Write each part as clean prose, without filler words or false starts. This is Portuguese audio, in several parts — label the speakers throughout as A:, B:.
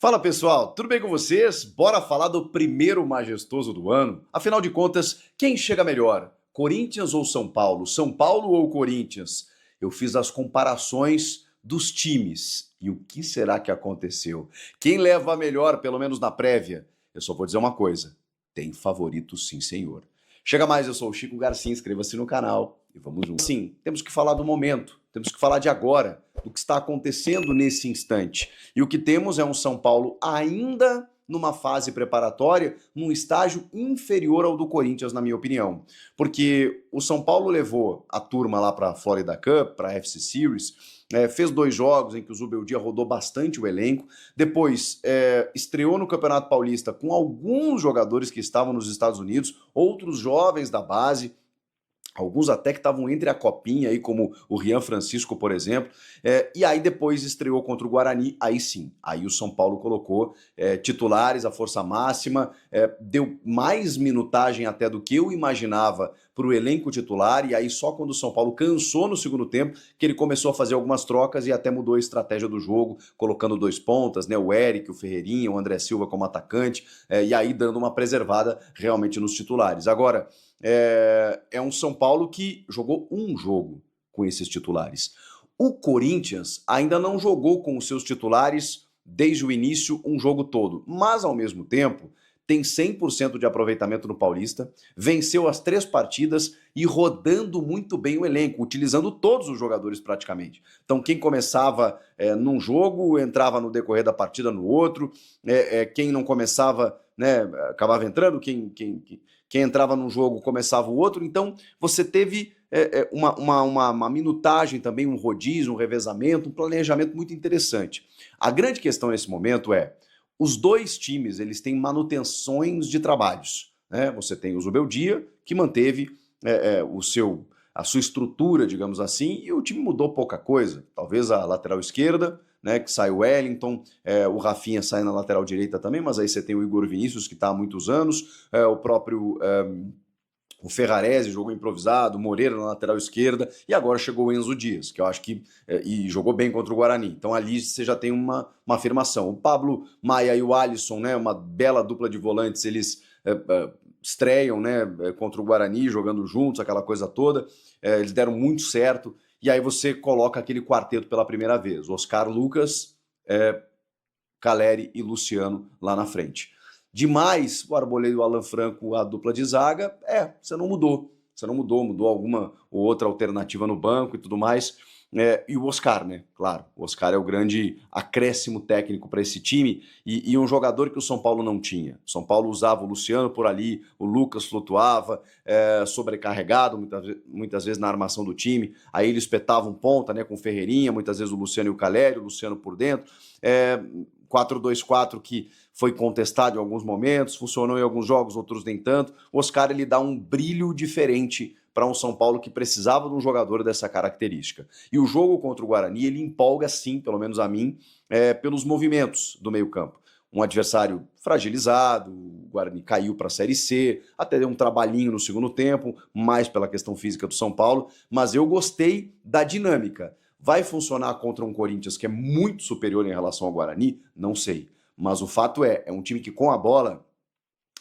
A: Fala pessoal, tudo bem com vocês? Bora falar do primeiro majestoso do ano? Afinal de contas, quem chega melhor? Corinthians ou São Paulo? São Paulo ou Corinthians? Eu fiz as comparações dos times. E o que será que aconteceu? Quem leva a melhor, pelo menos na prévia? Eu só vou dizer uma coisa: tem favorito sim, senhor. Chega mais, eu sou o Chico Garcia, inscreva-se no canal e vamos juntos. Sim, temos que falar do momento, temos que falar de agora, do que está acontecendo nesse instante. E o que temos é um São Paulo ainda numa fase preparatória, num estágio inferior ao do Corinthians, na minha opinião. Porque o São Paulo levou a turma lá para a Florida Cup, para a FC Series, fez 2 jogos em que o Zubeldia rodou bastante o elenco, depois estreou no Campeonato Paulista com alguns jogadores que estavam nos Estados Unidos, outros jovens da base, alguns até que estavam entre a copinha, aí, como o Rian Francisco, por exemplo, e aí depois estreou contra o Guarani, aí sim, aí o São Paulo colocou titulares, a força máxima, deu mais minutagem até do que eu imaginava para o elenco titular, e aí só quando o São Paulo cansou no segundo tempo, que ele começou a fazer algumas trocas e até mudou a estratégia do jogo, colocando 2 pontas, né, o Eric, o Ferreirinha, o André Silva como atacante, e aí dando uma preservada realmente nos titulares. Agora, é um São Paulo que jogou um jogo com esses titulares. O Corinthians ainda não jogou com os seus titulares desde o início um jogo todo, mas ao mesmo tempo tem 100% de aproveitamento no Paulista, venceu as 3 partidas e rodando muito bem o elenco, utilizando todos os jogadores praticamente. Então quem começava num jogo, entrava no decorrer da partida no outro, quem não começava, né, acabava entrando, quem entrava num jogo começava o outro, então você teve uma minutagem também, um rodízio, um revezamento, um planejamento muito interessante. A grande questão nesse momento os 2 times eles têm manutenções de trabalhos, né? Você tem o Zubeldia, que manteve a sua estrutura, digamos assim, e o time mudou pouca coisa, talvez a lateral esquerda, né, que sai o Wellington, o Rafinha sai na lateral direita também, mas aí você tem o Igor Vinícius, que está há muitos anos, o próprio o Ferrarese jogou improvisado, o Moreira na lateral esquerda, e agora chegou o Enzo Dias, que eu acho que e jogou bem contra o Guarani. Então ali você já tem uma afirmação. O Pablo Maia e o Alisson, né, uma bela dupla de volantes, eles estreiam, né, contra o Guarani, jogando juntos, aquela coisa toda. Eles deram muito certo. E aí você coloca aquele quarteto pela primeira vez. Oscar Lucas, Caleri e Luciano lá na frente. Demais, o Arboleda e o Alan Franco, a dupla de zaga, você não mudou. Você não mudou, mudou alguma ou outra alternativa no banco e tudo mais. E o Oscar, né? Claro, o Oscar é o grande acréscimo técnico para esse time e um jogador que o São Paulo não tinha. O São Paulo usava o Luciano por ali, o Lucas flutuava, sobrecarregado muitas vezes na armação do time. Aí ele espetava um ponta, né, com o Ferreirinha, muitas vezes o Luciano e o Caleri, o Luciano por dentro. 4-2-4 que foi contestado em alguns momentos, funcionou em alguns jogos, outros nem tanto. O Oscar ele dá um brilho diferente para um São Paulo que precisava de um jogador dessa característica. E o jogo contra o Guarani, ele empolga sim, pelo menos a mim, pelos movimentos do meio-campo. Um adversário fragilizado, o Guarani caiu para a Série C, até deu um trabalhinho no segundo tempo, mais pela questão física do São Paulo, mas eu gostei da dinâmica. Vai funcionar contra um Corinthians que é muito superior em relação ao Guarani? Não sei. Mas o fato é um time que com a bola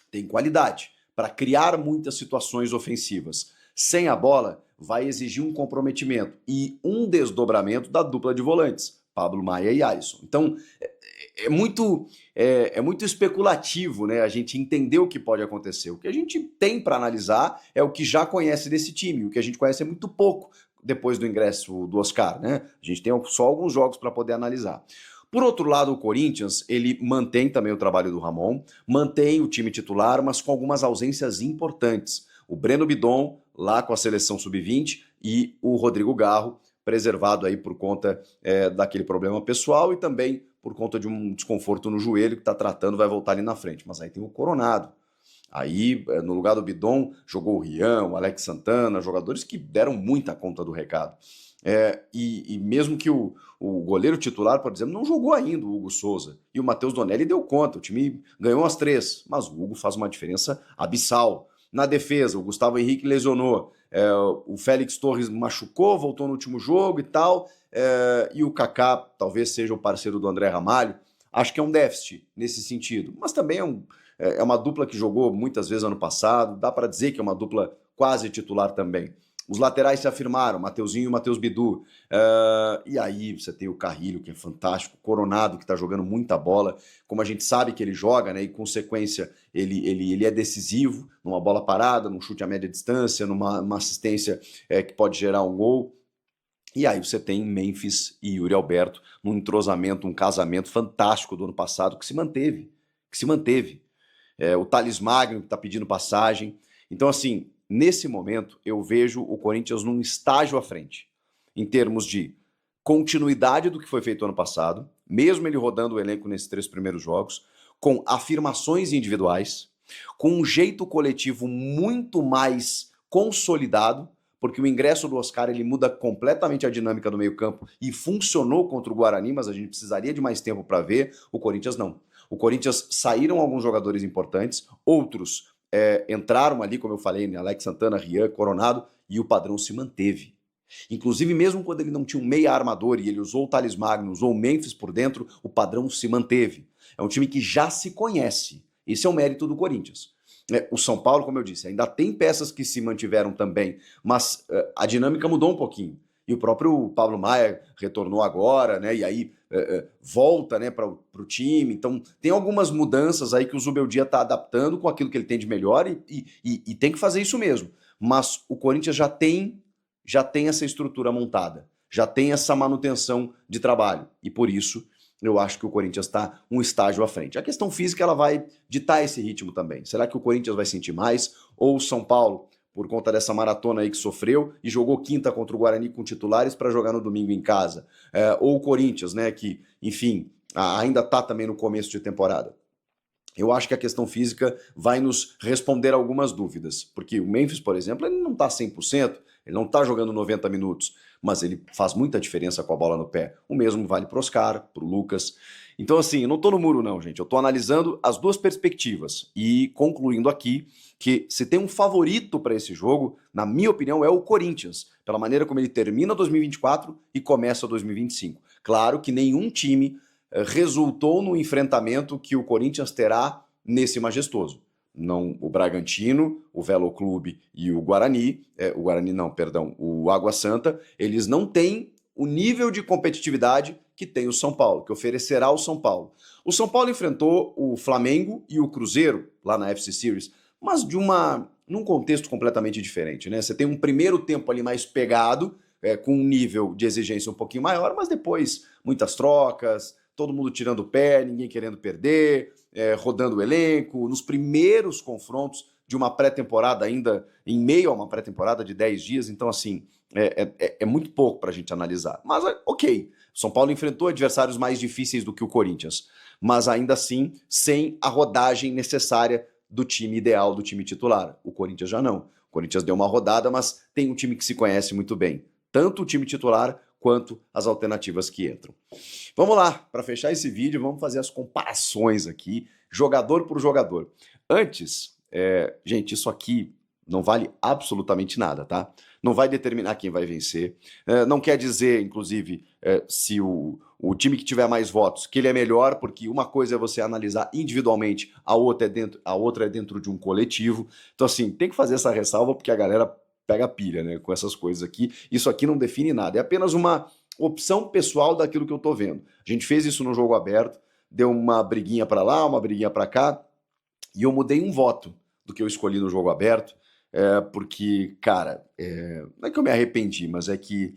A: tem qualidade para criar muitas situações ofensivas. Sem a bola, vai exigir um comprometimento e um desdobramento da dupla de volantes, Pablo Maia e Alisson. Então, é muito especulativo, né, a gente entender o que pode acontecer. O que a gente tem para analisar é o que já conhece desse time, o que a gente conhece é muito pouco depois do ingresso do Oscar, né? A gente tem só alguns jogos para poder analisar. Por outro lado, o Corinthians, ele mantém também o trabalho do Ramon, mantém o time titular, mas com algumas ausências importantes. O Breno Bidon, lá com a seleção sub-20, e o Rodrigo Garro, preservado aí por conta daquele problema pessoal e também por conta de um desconforto no joelho que está tratando, vai voltar ali na frente. Mas aí tem o Coronado. Aí, no lugar do Bidon, jogou o Rian, o Alex Santana, jogadores que deram muita conta do recado. E mesmo que o goleiro titular, por exemplo, não jogou ainda, o Hugo Souza. E o Matheus Donelli deu conta, o time ganhou as 3, mas o Hugo faz uma diferença abissal. Na defesa, o Gustavo Henrique lesionou, o Félix Torres machucou, voltou no último jogo e tal, e o Kaká talvez seja o parceiro do André Ramalho. Acho que é um déficit nesse sentido, mas também é uma dupla que jogou muitas vezes ano passado, dá para dizer que é uma dupla quase titular também. Os laterais se afirmaram, Mateuzinho e Matheus Bidu. E aí você tem o Carrilho, que é fantástico, Coronado, que está jogando muita bola, como a gente sabe que ele joga, né? E com sequência ele é decisivo numa bola parada, num chute a média distância, numa assistência que pode gerar um gol. E aí você tem Memphis e Yuri Alberto num entrosamento, um casamento fantástico do ano passado que se manteve. Que se manteve. O Thales Magno que está pedindo passagem. Então, assim, nesse momento eu vejo o Corinthians num estágio à frente, em termos de continuidade do que foi feito ano passado, mesmo ele rodando o elenco nesses 3 primeiros jogos, com afirmações individuais, com um jeito coletivo muito mais consolidado, porque o ingresso do Oscar ele muda completamente a dinâmica do meio-campo e funcionou contra o Guarani, mas a gente precisaria de mais tempo para ver. O Corinthians não. O Corinthians saíram alguns jogadores importantes, outros entraram ali, como eu falei, né, Alex Santana, Rian, Coronado, e o padrão se manteve. Inclusive, mesmo quando ele não tinha um meia armador e ele usou o Thales Magno, usou o Memphis por dentro, o padrão se manteve. É um time que já se conhece. Esse é o mérito do Corinthians. O São Paulo, como eu disse, ainda tem peças que se mantiveram também, mas a dinâmica mudou um pouquinho. E o próprio Pablo Maia retornou agora, né? E aí volta, né, para o time. Então tem algumas mudanças aí que o Zubeldia está adaptando com aquilo que ele tem de melhor e tem que fazer isso mesmo. Mas o Corinthians já tem essa estrutura montada, já tem essa manutenção de trabalho. E por isso eu acho que o Corinthians está um estágio à frente. A questão física ela vai ditar esse ritmo também. Será que o Corinthians vai sentir mais? Ou o São Paulo, por conta dessa maratona aí que sofreu e jogou quinta contra o Guarani com titulares para jogar no domingo em casa? Ou o Corinthians, né, que, enfim, ainda está também no começo de temporada. Eu acho que a questão física vai nos responder algumas dúvidas, porque o Memphis, por exemplo, ele não está 100%, ele não está jogando 90 minutos, mas ele faz muita diferença com a bola no pé. O mesmo vale para o Oscar, para o Lucas. Então, assim, eu não estou no muro não, gente. Eu estou analisando as duas perspectivas e concluindo aqui que se tem um favorito para esse jogo, na minha opinião, é o Corinthians, pela maneira como ele termina 2024 e começa 2025. Claro que nenhum time resultou no enfrentamento que o Corinthians terá nesse majestoso. Não o Bragantino, o Velo Clube e o Guarani, o Água Santa, eles não têm o nível de competitividade que tem o São Paulo, que oferecerá o São Paulo. O São Paulo enfrentou o Flamengo e o Cruzeiro lá na FC Series, mas num contexto completamente diferente, né? Você tem um primeiro tempo ali mais pegado, com um nível de exigência um pouquinho maior, mas depois muitas trocas, todo mundo tirando o pé, ninguém querendo perder, rodando o elenco, nos primeiros confrontos de uma pré-temporada ainda, em meio a uma pré-temporada de 10 dias, então assim, é muito pouco para a gente analisar. Mas ok, São Paulo enfrentou adversários mais difíceis do que o Corinthians, mas ainda assim sem a rodagem necessária do time ideal, do time titular. O Corinthians já não. O Corinthians deu uma rodada, mas tem um time que se conhece muito bem. Tanto o time titular quanto as alternativas que entram. Vamos lá, para fechar esse vídeo, vamos fazer as comparações aqui, jogador por jogador. Antes, gente, isso aqui não vale absolutamente nada, tá? Não vai determinar quem vai vencer. Não quer dizer, inclusive, se o time que tiver mais votos, que ele é melhor, porque uma coisa é você analisar individualmente, a outra é dentro de um coletivo. Então, assim, tem que fazer essa ressalva, porque a galera pega pilha, né, com essas coisas aqui. Isso aqui não define nada, é apenas uma opção pessoal daquilo que eu tô vendo. A gente fez isso no jogo aberto, deu uma briguinha para lá, uma briguinha para cá, e eu mudei um voto do que eu escolhi no jogo aberto, porque, cara, não é que eu me arrependi, mas é que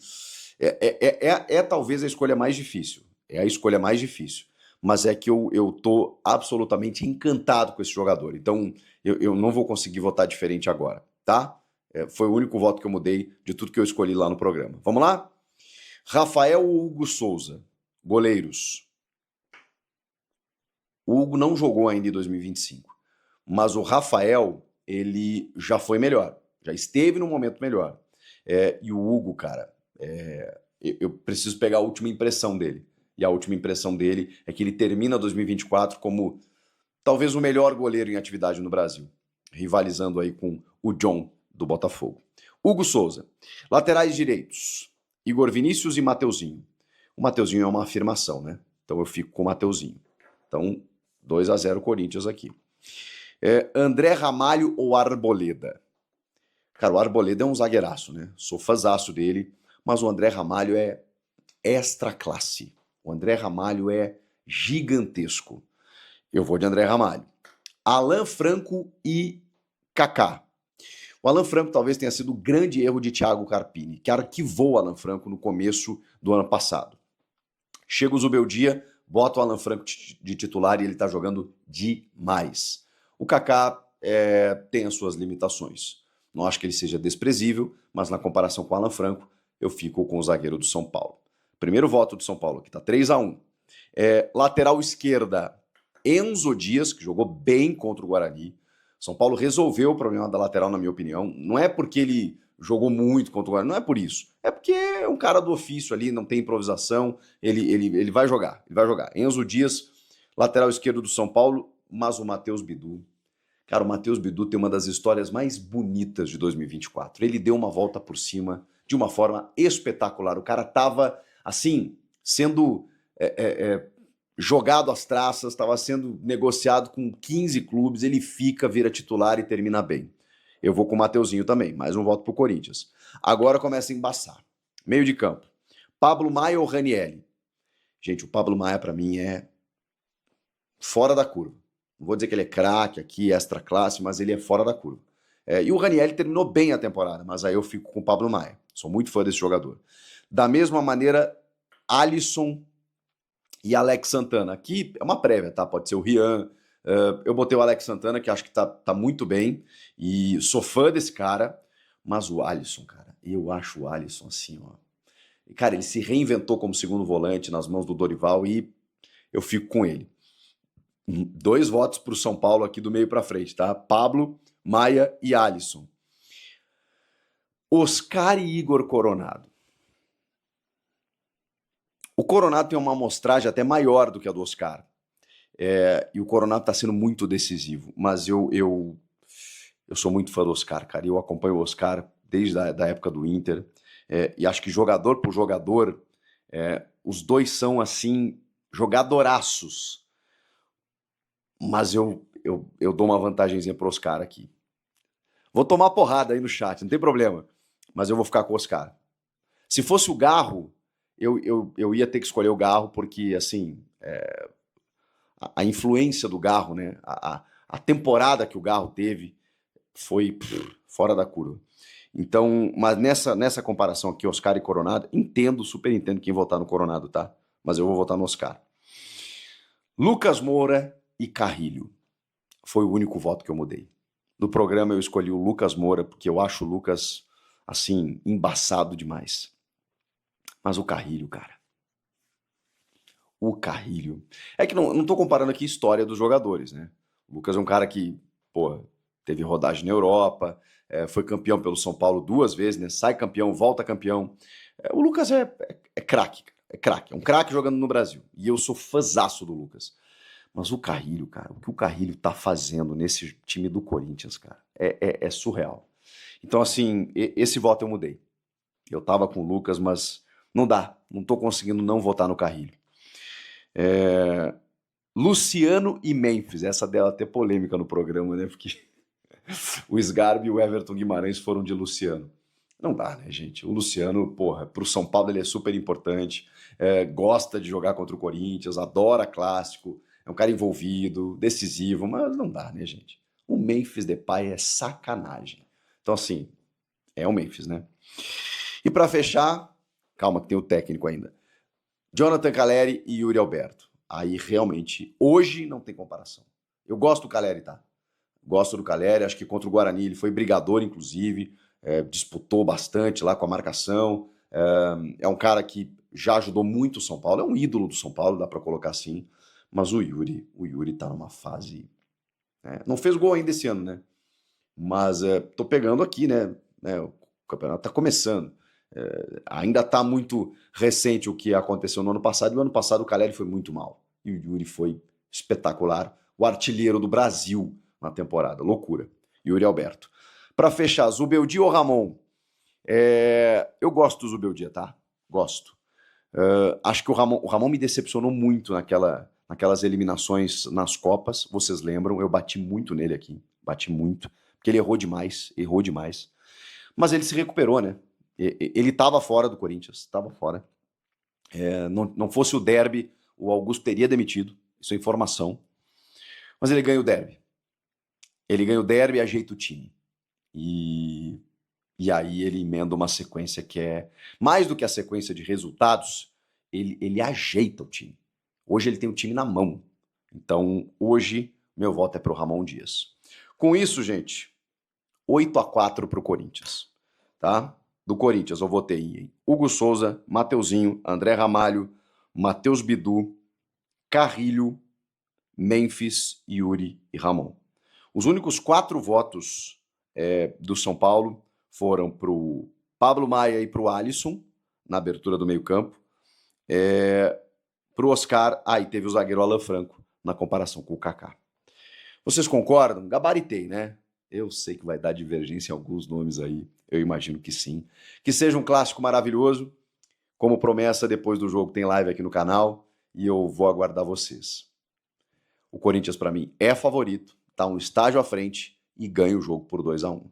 A: talvez a escolha mais difícil. É a escolha mais difícil. Mas é que eu tô absolutamente encantado com esse jogador. Então, eu não vou conseguir votar diferente agora, tá? Foi o único voto que eu mudei de tudo que eu escolhi lá no programa. Vamos lá? Rafael ou Hugo Souza? Goleiros. O Hugo não jogou ainda em 2025, mas o Rafael, ele já foi melhor, já esteve num momento melhor. E o Hugo, cara, eu preciso pegar a última impressão dele. E a última impressão dele é que ele termina 2024 como talvez o melhor goleiro em atividade no Brasil, rivalizando aí com o John do Botafogo. Hugo Souza. Laterais direitos. Igor Vinícius e Mateuzinho. O Mateuzinho é uma afirmação, né? Então eu fico com o Mateuzinho. Então, 2-0 Corinthians aqui. André Ramalho ou Arboleda? Cara, o Arboleda é um zagueiraço, né? Sou fãzaço dele, mas o André Ramalho é extra classe. O André Ramalho é gigantesco. Eu vou de André Ramalho. Alan Franco e Kaká. O Alan Franco talvez tenha sido o grande erro de Thiago Carpini, que arquivou o Alan Franco no começo do ano passado. Chega o Zubeldia, bota o Alan Franco de titular e ele tá jogando demais. O Kaká tem as suas limitações. Não acho que ele seja desprezível, mas na comparação com o Alan Franco, eu fico com o zagueiro do São Paulo. Primeiro voto do São Paulo, que tá 3-1. Lateral esquerda, Enzo Dias, que jogou bem contra o Guarani. São Paulo resolveu o problema da lateral, na minha opinião. Não é porque ele jogou muito contra o Guarani, não é por isso. É porque é um cara do ofício ali, não tem improvisação, ele vai jogar, ele vai jogar. Enzo Dias, lateral esquerdo do São Paulo, mas o Matheus Bidu. Cara, o Matheus Bidu tem uma das histórias mais bonitas de 2024. Ele deu uma volta por cima de uma forma espetacular. O cara tava, assim, sendo jogado às traças, estava sendo negociado com 15 clubes, ele fica, vira titular e termina bem. Eu vou com o Mateuzinho também, mais um voto pro Corinthians. Agora começa a embaçar. Meio de campo. Pablo Maia ou Ranielli? Gente, o Pablo Maia pra mim é fora da curva. Não vou dizer que ele é craque aqui, extra classe, mas ele é fora da curva. E o Ranielli terminou bem a temporada, mas aí eu fico com o Pablo Maia. Sou muito fã desse jogador. Da mesma maneira, Alisson e Alex Santana. Aqui é uma prévia, tá? Pode ser o Rian. Eu botei o Alex Santana, que acho que tá muito bem. E sou fã desse cara. Mas o Alisson, cara, eu acho o Alisson assim, ó. Cara, ele se reinventou como segundo volante nas mãos do Dorival e eu fico com ele. 2 votos pro São Paulo aqui do meio pra frente, tá? Pablo, Maia e Alisson. Oscar e Igor Coronado. O Coronado tem uma amostragem até maior do que a do Oscar. E o Coronado está sendo muito decisivo. Mas eu sou muito fã do Oscar, cara. Eu acompanho o Oscar desde a época do Inter. E acho que jogador por jogador, os dois são, assim, jogadoraços. Mas eu dou uma vantagenzinha pro Oscar aqui. Vou tomar porrada aí no chat, não tem problema. Mas eu vou ficar com o Oscar. Se fosse o Garro, eu ia ter que escolher o Garro, porque, assim, a influência do Garro, né? A temporada que o Garro teve foi fora da curva. Então, mas nessa comparação aqui, Oscar e Coronado, super entendo quem votar no Coronado, tá? Mas eu vou votar no Oscar. Lucas Moura e Carrilho. Foi o único voto que eu mudei. No programa eu escolhi o Lucas Moura, porque eu acho o Lucas, assim, embaçado demais. Mas o Carrilho, cara. O Carrilho. É que não tô comparando aqui a história dos jogadores, né? O Lucas é um cara que, pô, teve rodagem na Europa, foi campeão pelo São Paulo 2 vezes, né? Sai campeão, volta campeão. O Lucas é craque, é craque. É um craque jogando no Brasil. E eu sou fãzaço do Lucas. Mas o Carrilho, cara, o que o Carrilho tá fazendo nesse time do Corinthians, cara, é surreal. Então, assim, esse voto eu mudei. Eu tava com o Lucas, mas não dá. Não tô conseguindo não votar no Carrilho. Luciano e Memphis. Essa dela até polêmica no programa, né? Porque o Sgarbi e o Everton Guimarães foram de Luciano. Não dá, né, gente? O Luciano, porra, pro São Paulo ele é super importante, gosta de jogar contra o Corinthians, adora clássico, é um cara envolvido, decisivo, mas não dá, né, gente? O Memphis Depay é sacanagem. Então, assim, é o Memphis, né? E pra fechar, calma que tem o técnico ainda. Jonathan Calleri e Yuri Alberto. Aí, realmente, hoje não tem comparação. Eu gosto do Calleri, tá? Gosto do Calleri, acho que contra o Guarani ele foi brigador, inclusive, disputou bastante lá com a marcação. É um cara que já ajudou muito o São Paulo, é um ídolo do São Paulo, dá pra colocar assim. Mas o Yuri tá numa fase... não fez gol ainda esse ano, né? Mas tô pegando aqui, né? O campeonato tá começando. Ainda tá muito recente o que aconteceu no ano passado. E no ano passado o Calleri foi muito mal. E o Yuri foi espetacular. O artilheiro do Brasil na temporada. Loucura. Yuri Alberto. Pra fechar, Zubeldia ou Ramon? Eu gosto do Zubeldia, tá? Gosto. Acho que o Ramon me decepcionou muito naquelas eliminações nas Copas, vocês lembram, eu bati muito nele aqui, bati muito, porque ele errou demais, mas ele se recuperou, né? Ele estava fora do Corinthians, estava fora. Não fosse o derby, o Augusto teria demitido, isso é informação, mas ele ganha o derby. Ele ganha o derby e ajeita o time. E aí ele emenda uma sequência que é, mais do que a sequência de resultados, ele ajeita o time. Hoje ele tem o time na mão. Então, hoje, meu voto é pro Ramon Dias. Com isso, gente, 8-4 pro Corinthians, tá? Do Corinthians eu votei em Hugo Souza, Mateuzinho, André Ramalho, Matheus Bidu, Carrilho, Memphis, Yuri e Ramon. Os únicos 4 votos do São Paulo foram pro Pablo Maia e pro Alisson, na abertura do meio-campo. Pro Oscar, e teve o zagueiro Alan Franco, na comparação com o Kaká. Vocês concordam? Gabaritei, né? Eu sei que vai dar divergência em alguns nomes aí, eu imagino que sim. Que seja um clássico maravilhoso, como promessa, depois do jogo tem live aqui no canal, e eu vou aguardar vocês. O Corinthians, para mim, é favorito, tá um estágio à frente e ganha o jogo por 2-1.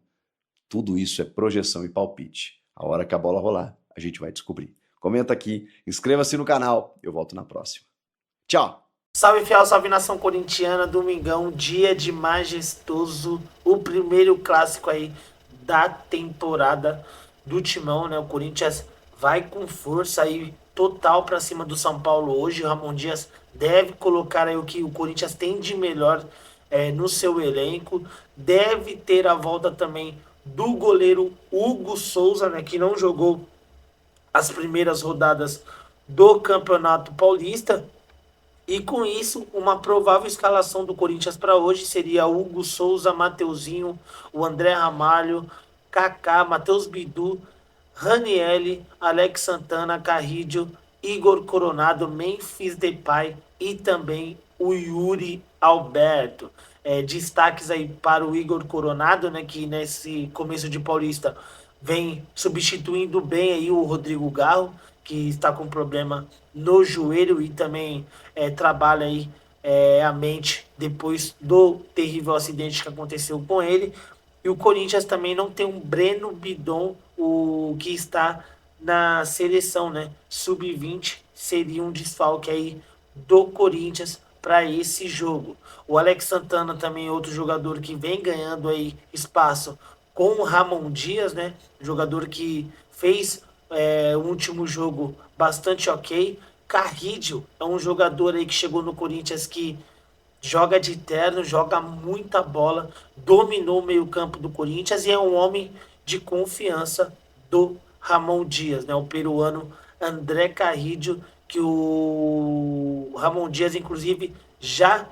A: Tudo isso é projeção e palpite. A hora que a bola rolar, a gente vai descobrir. Comenta aqui, inscreva-se no canal, eu volto na próxima. Tchau!
B: Salve fiel, salve nação corintiana, domingão, dia de majestoso, o primeiro clássico aí da temporada do Timão, né? O Corinthians vai com força aí total para cima do São Paulo hoje. O Ramon Dias deve colocar aí o que o Corinthians tem de melhor no seu elenco. Deve ter a volta também do goleiro Hugo Souza, né? Que não jogou as primeiras rodadas do Campeonato Paulista. E com isso, uma provável escalação do Corinthians para hoje seria Hugo Souza, Mateuzinho, o André Ramalho, Kaká, Matheus Bidu, Ranielli, Alex Santana, Carrillo, Igor Coronado, Memphis Depay e também o Yuri Alberto. Destaques aí para o Igor Coronado, né, que nesse começo de Paulista vem substituindo bem aí o Rodrigo Garro, que está com problema no joelho e também trabalha aí a mente depois do terrível acidente que aconteceu com ele. E o Corinthians também não tem um Breno Bidon, o que está na seleção, né? Sub-20 seria um desfalque aí do Corinthians para esse jogo. O Alex Santana também é outro jogador que vem ganhando aí espaço com o Ramon Dias, né? Jogador que fez o último jogo bastante ok. Carrillo é um jogador aí que chegou no Corinthians que joga de terno, joga muita bola, dominou o meio-campo do Corinthians e é um homem de confiança do Ramon Dias, né? O peruano André Carrillo, que o Ramon Dias, inclusive, já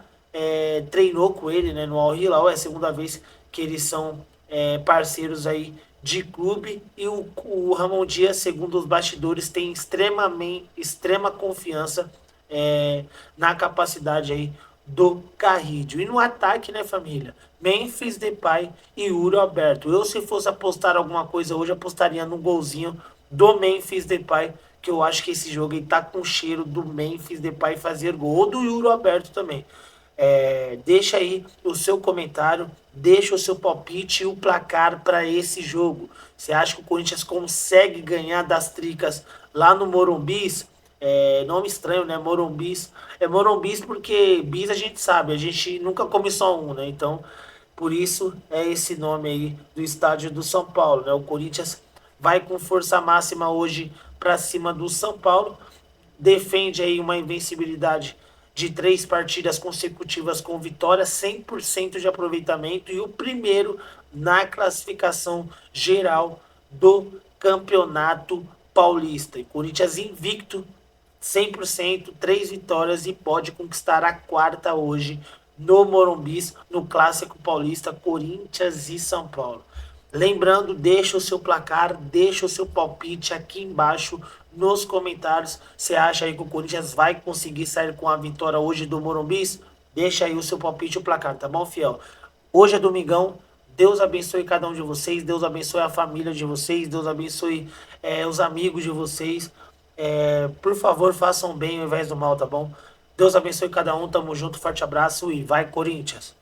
B: treinou com ele, né, no Al Hilal. É a segunda vez que eles são parceiros aí de clube, e o Ramon Dias, segundo os bastidores, tem extrema confiança na capacidade aí do Carrillo. E no ataque, né, família? Memphis Depay e Yuri Alberto. Eu, se fosse apostar alguma coisa hoje, apostaria no golzinho do Memphis Depay, que eu acho que esse jogo aí tá com cheiro do Memphis Depay fazer gol, ou do Yuri Alberto também. Deixa aí o seu comentário, deixa o seu palpite e o placar para esse jogo. Você acha que o Corinthians consegue ganhar das Tricas lá no Morumbis? Nome estranho, né? Morumbis. É Morumbis porque bis a gente sabe, a gente nunca come só um, né? Então, por isso é esse nome aí do estádio do São Paulo, né? O Corinthians vai com força máxima hoje para cima do São Paulo, defende aí uma invencibilidade de 3 partidas consecutivas com vitória, 100% de aproveitamento e o primeiro na classificação geral do Campeonato Paulista. E Corinthians invicto, 100%, 3 vitórias e pode conquistar a 4ª hoje no Morumbis, no Clássico Paulista, Corinthians e São Paulo. Lembrando, deixa o seu placar, deixa o seu palpite aqui embaixo nos comentários. Você acha aí que o Corinthians vai conseguir sair com a vitória hoje do Morumbis? Deixa aí o seu palpite e o placar, tá bom, fiel? Hoje é domingão. Deus abençoe cada um de vocês. Deus abençoe a família de vocês. Deus abençoe os amigos de vocês. Por favor, façam bem ao invés do mal, tá bom? Deus abençoe cada um, tamo junto, forte abraço e vai Corinthians!